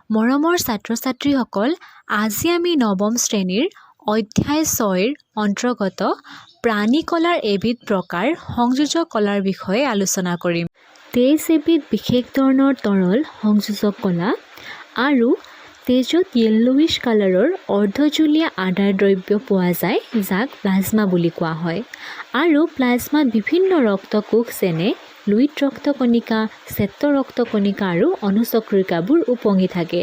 মৰমৰ ছাত্ৰ-ছাত্ৰীসকল, আজি আমি নৱম শ্ৰেণীৰ অধ্যায় 6ৰ অন্তৰ্গত প্ৰাণী কলাৰ এবিধ প্ৰকাৰ সংযোজক কলাৰ বিষয়ে আলোচনা কৰিম। তেজ এবিধ বিশেষ ধৰণৰ তৰল সংযোজক কলা আৰু তেজত য়েল্লোইছ কালাৰৰ অৰ্ধজলীয়া আধাৰ দ্ৰব্য পোৱা যায়, যাক প্লাজমা বুলি কোৱা হয়। আৰু প্লাজমাত বিভিন্ন ৰক্তকোষ যেনে লুইড ৰক্তকণিকা, শ্বেত ৰক্তকণিকা আৰু অনুচক্ৰিকাবোৰ উপঙি থাকে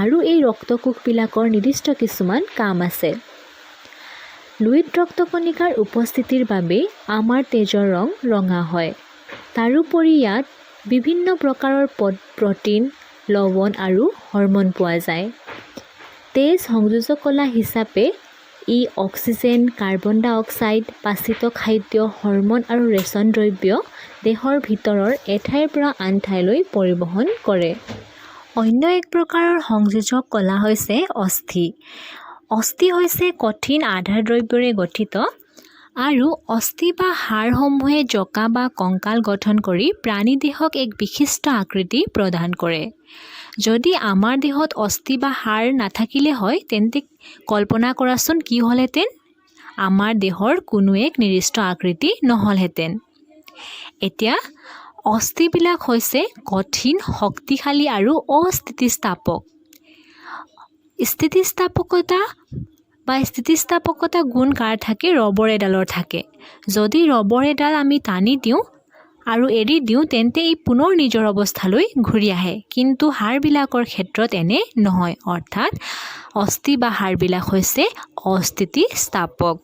আৰু এই ৰক্তকোষবিলাকৰ নিৰ্দিষ্ট কিছুমান কাম আছে। লুইড ৰক্তকণিকাৰ উপস্থিতিৰ বাবে আমাৰ তেজৰ ৰং ৰঙা হয়। তাৰোপৰি ইয়াত বিভিন্ন প্ৰকাৰৰ প্ৰটিন, লৱণ আৰু হৰম'ন পোৱা যায়। তেজ সংযোজক কলা হিচাপে ই অক্সিজেন, কাৰ্বন ডাই অক্সাইড, পাচিত খাদ্য, হৰম'ন আৰু ৰেচন দ্ৰব্য দেহৰ ভিতৰৰ এঠাইৰ পৰা আন ঠাইলৈ পৰিবহণ কৰে। অন্য এক প্ৰকাৰৰ সংযোজক কলা হৈছে অস্থি। অস্থি হৈছে কঠিন আধাৰ দ্ৰব্যৰে গঠিত আৰু অস্থি বা হাড়সমূহে জকা বা কংকাল গঠন কৰি প্ৰাণীদেহক এক বিশিষ্ট আকৃতি প্ৰদান কৰে। যদি আমাৰ দেহত অস্থি বা হাড় নাথাকিলে হয়, তেন্তে কল্পনা কৰাচোন কি হ'লহেঁতেন? আমাৰ দেহৰ কোনো এক নিৰ্দিষ্ট আকৃতি নহ'লহেঁতেন। এতিয়া অস্থিবিলাক হৈছে কঠিন, শক্তিশালী আৰু অস্থিতিস্থাপক। স্থিতিস্থাপকতা গুণ কাৰ থাকে? ৰবৰ এডালৰ থাকে। যদি ৰবৰ এডাল আমি টানি দিওঁ আৰু এৰি দিওঁ, তেন্তে ই পুনৰ নিজৰ অৱস্থালৈ ঘূৰি আহে। কিন্তু হাড়বিলাকৰ ক্ষেত্ৰত এনে নহয়, অৰ্থাৎ অস্থি বা হাড়বিলাক হৈছে অস্থিতিস্থাপক।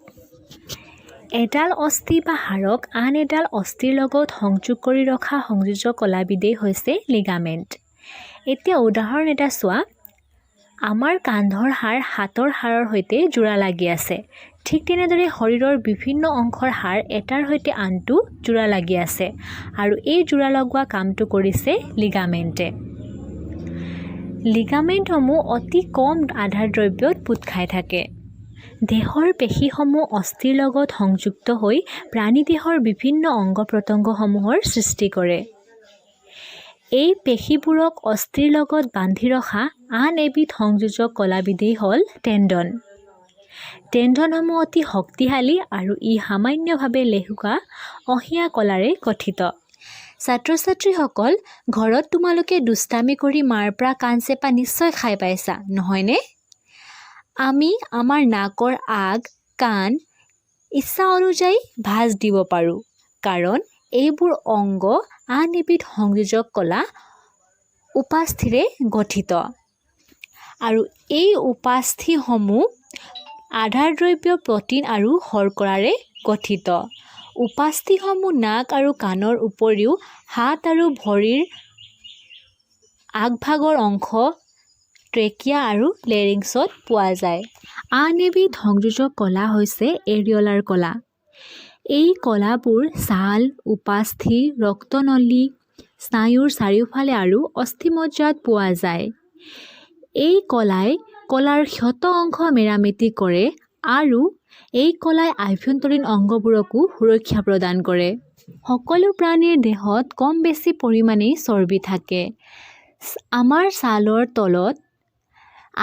এডাল অস্থি বা হাড়ক আন এডাল অস্থিৰ লগত সংযোগ কৰি ৰখা সংযোজক কলাবিধেই হৈছে লিগামেণ্ট। এতিয়া উদাহৰণ এটা চোৱা। আমাৰ কান্ধৰ হাড় হাতৰ হাড়ৰ সৈতে জোৰা লাগি আছে। ঠিক তেনেদৰে শৰীৰৰ বিভিন্ন অংশৰ হাড় এটাৰ সৈতে আনটো জোৰা লাগি আছে আৰু এই জোৰা লগোৱা কামটো কৰিছে লিগামেণ্টে। লিগামেণ্টসমূহ অতি কম আধাৰ দ্ৰব্যত পোত খাই থাকে। দেহৰ পেশীসমূহ অস্থিৰ লগত সংযুক্ত হৈ প্ৰাণীদেহৰ বিভিন্ন অংগ প্ৰত্যংগসমূহৰ সৃষ্টি কৰে। এই পেশীবোৰক অস্থিৰ লগত বান্ধি ৰখা আন এবিধ সংযোজক কলাবিধেই হ'ল টেণ্ডন। টেণ্ডনসমূহ অতি শক্তিশালী আৰু ই সামান্যভাৱে লেহুকা অঁহিয়া কলাৰে গঠিত। ছাত্ৰ-ছাত্ৰীসকল, ঘৰত তোমালোকে দুষ্টামি কৰি মাৰ পৰা কাণ চেপা নিশ্চয় খাই পাইছা, নহয়নে? আমি আমাৰ নাকৰ আগ, কাণ ইচ্ছা অনুযায়ী ভাঁজ দিব পাৰোঁ, কাৰণ এইবোৰ অংগ আন এবিধ সংযোজক কলা উপাস্থিৰে গঠিত আৰু এই উপাস্থিসমূহ আধাৰ দ্ৰব্য, প্ৰটিন আৰু শৰ্কৰাৰে গঠিত। উপাস্থিসমূহ নাক আৰু কাণৰ উপৰিও হাত আৰু ভৰিৰ আগভাগৰ অংশ, ট্ৰেকিয়া আৰু লেৰিংছত পোৱা যায়। আন এবিধ সংযোজক কলা হৈছে এৰিঅলাৰ কলা। এই কলাবোৰ ছাল, উপাস্থি, ৰক্তনলী, স্নায়ুৰ চাৰিওফালে আৰু অস্থিমজ্জাত পোৱা যায়। এই কলাই কলাৰ ক্ষত অংশ মেৰামতি কৰে আৰু এই কলাই আভ্যন্তৰীণ অংগবোৰকো সুৰক্ষা প্ৰদান কৰে। সকলো প্ৰাণীৰ দেহত কম বেছি পৰিমাণেই চৰ্বি থাকে। আমাৰ ছালৰ তলত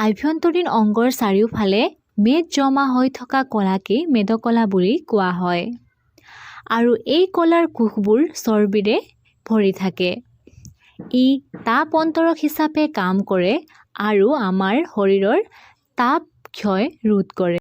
আভ্যন্তৰীণ অংগৰ চাৰিওফালে মেদ জমা হৈ থকা কলাকেই মেদকলা বুলি কোৱা হয় আৰু এই কলাৰ কোষবোৰ চৰ্বিৰে ভৰি থাকে। ই তাপ অন্তৰক হিচাপে কাম কৰে আৰু আমাৰ শৰীৰৰ তাপ ক্ষয় ৰোধ কৰে।